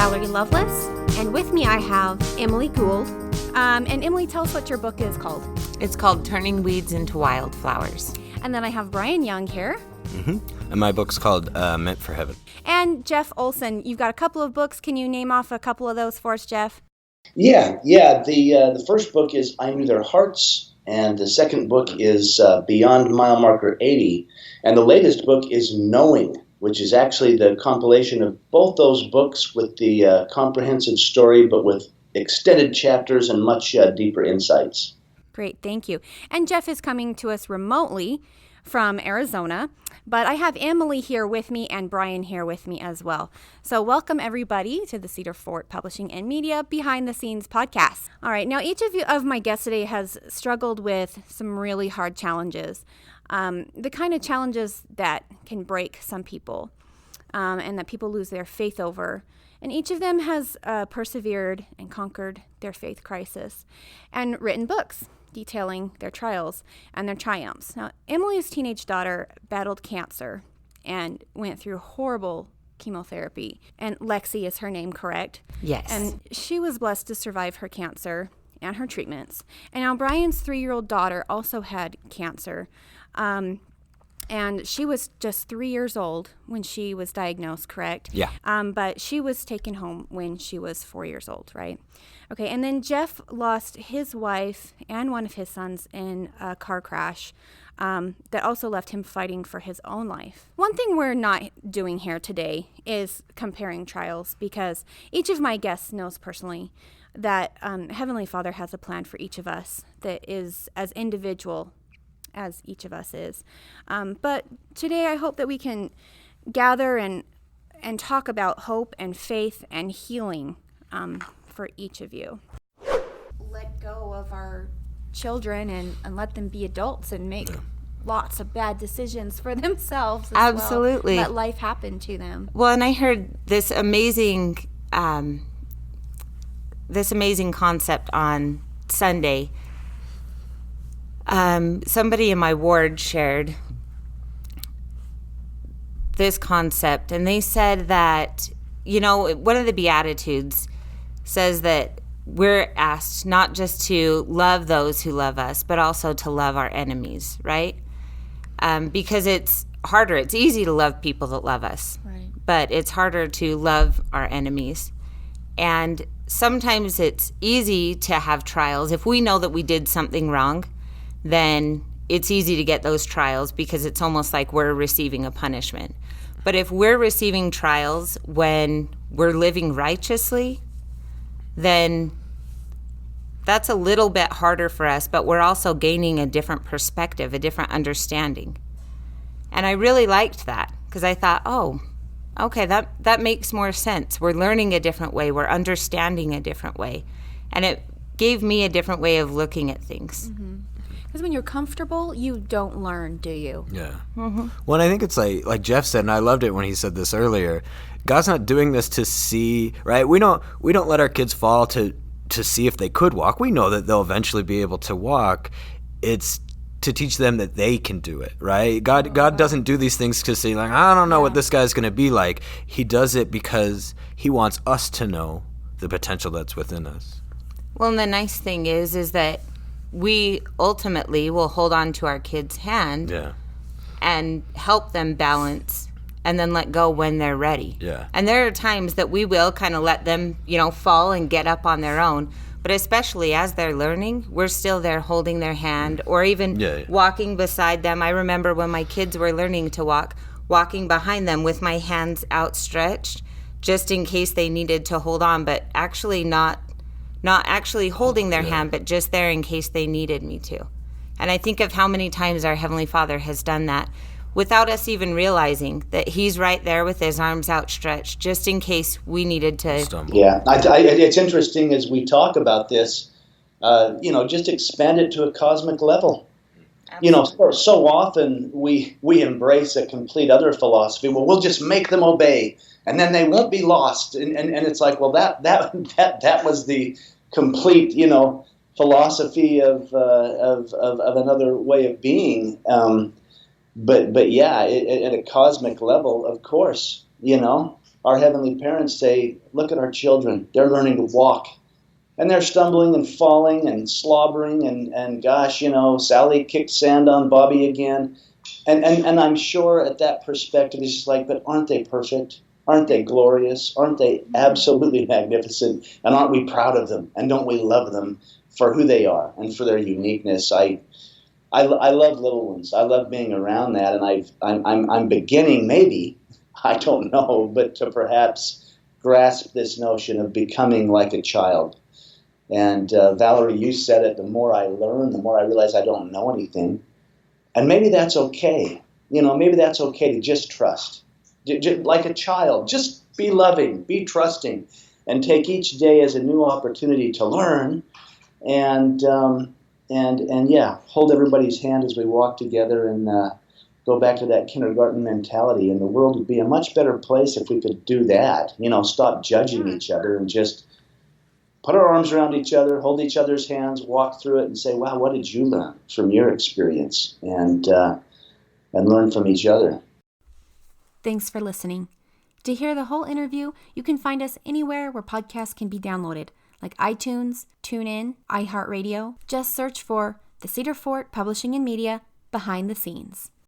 Valerie Lovelace, and with me I have Emily Gould. And Emily, tell us what your book is called. It's called Turning Weeds into Wildflowers. And then I have Bryan Young here. And my book's called Meant for Heaven. And Jeff Olsen, you've got a couple of books. Can you name off a couple of those for us, Jeff? Yeah. The first book is I Knew Their Hearts, and the second book is Beyond Mile Marker 80, and the latest book is Knowing, which is actually the compilation of both those books with the comprehensive story, but with extended chapters and much deeper insights. Great, thank you. And Jeff is coming to us remotely from Arizona, but I have Emily here with me and Bryan here with me as well. So welcome everybody to the Cedar Fort Publishing and Media Behind the Scenes podcast. All right, now each of my guests today has struggled with some really hard challenges, the kind of challenges that can break some people and that people lose their faith over. And each of them has persevered and conquered their faith crisis and written books detailing their trials and their triumphs. Now, Emily's teenage daughter battled cancer and went through horrible chemotherapy. And Lexi is her name, correct? Yes. And she was blessed to survive her cancer and her treatments. And now Bryan's 3-year-old daughter also had cancer. And she was just 3 years old when she was diagnosed, correct? Yeah. But she was taken home when she was 4 years old, right? Okay, and then Jeff lost his wife and one of his sons in a car crash that also left him fighting for his own life. One thing we're not doing here today is comparing trials, because each of my guests knows personally that Heavenly Father has a plan for each of us that is as individual as each of us is. But today I hope that we can gather and talk about hope and faith and healing for each of you. Let go of our children and let them be adults and make lots of bad decisions for themselves as Absolutely. well. Let life happen to them. Well, and I heard this amazing concept on Sunday. Somebody in my ward shared this concept, and they said that, one of the Beatitudes says that we're asked not just to love those who love us, but also to love our enemies, right? Because it's harder. It's easy to love people that love us, right, but it's harder to love our enemies. And sometimes it's easy to have trials. If we know that we did something wrong, then it's easy to get those trials because it's almost like we're receiving a punishment. But if we're receiving trials when we're living righteously, then that's a little bit harder for us, but we're also gaining a different perspective, a different understanding. And I really liked that because I thought, oh, okay, that makes more sense. We're learning a different way. We're understanding a different way. And it gave me a different way of looking at things. Mm-hmm. Because when you're comfortable, you don't learn, do you? Yeah. Mm-hmm. Well, and I think it's like Jeff said, and I loved it when he said this earlier. God's not doing this to see, right? We don't let our kids fall to see if they could walk. We know that they'll eventually be able to walk. It's to teach them that they can do it, right? God doesn't do these things to say, like, I don't know what this guy's going to be like. He does it because he wants us to know the potential that's within us. Well, and the nice thing is that we ultimately will hold on to our kids' hand and help them balance and then let go when they're ready. Yeah. And there are times that we will kind of let them, fall and get up on their own. But especially as they're learning, we're still there holding their hand or even walking beside them. I remember when my kids were learning to walk, walking behind them with my hands outstretched just in case they needed to hold on, but actually not actually holding their hand, but just there in case they needed me to. And I think of how many times our Heavenly Father has done that without us even realizing that He's right there with His arms outstretched, just in case we needed to stumble. Yeah, it's interesting as we talk about this, just expand it to a cosmic level. Absolutely. So often we embrace a complete other philosophy. Well, we'll just make them obey, and then they won't be lost. And it's like, well, that was the complete, philosophy of another way of being. But yeah, at a cosmic level, of course, our heavenly parents say, look at our children. They're learning to walk. And they're stumbling and falling and slobbering and gosh, Sally kicked sand on Bobby again. And I'm sure at that perspective, it's just like, but aren't they perfect? Aren't they glorious? Aren't they absolutely magnificent? And aren't we proud of them? And don't we love them for who they are and for their uniqueness? I love little ones. I love being around that, and I'm beginning, maybe, I don't know, but to perhaps grasp this notion of becoming like a child. And Valerie, you said it, the more I learn, the more I realize I don't know anything. And maybe that's okay. Maybe that's okay to just trust. Like a child, just be loving, be trusting, and take each day as a new opportunity to learn and hold everybody's hand as we walk together and go back to that kindergarten mentality. And the world would be a much better place if we could do that. Stop judging each other and just put our arms around each other, hold each other's hands, walk through it, and say, wow, what did you learn from your experience? And learn from each other. Thanks for listening. To hear the whole interview, you can find us anywhere where podcasts can be downloaded, like iTunes, TuneIn, iHeartRadio. Just search for the Cedar Fort Publishing and Media Behind the Scenes.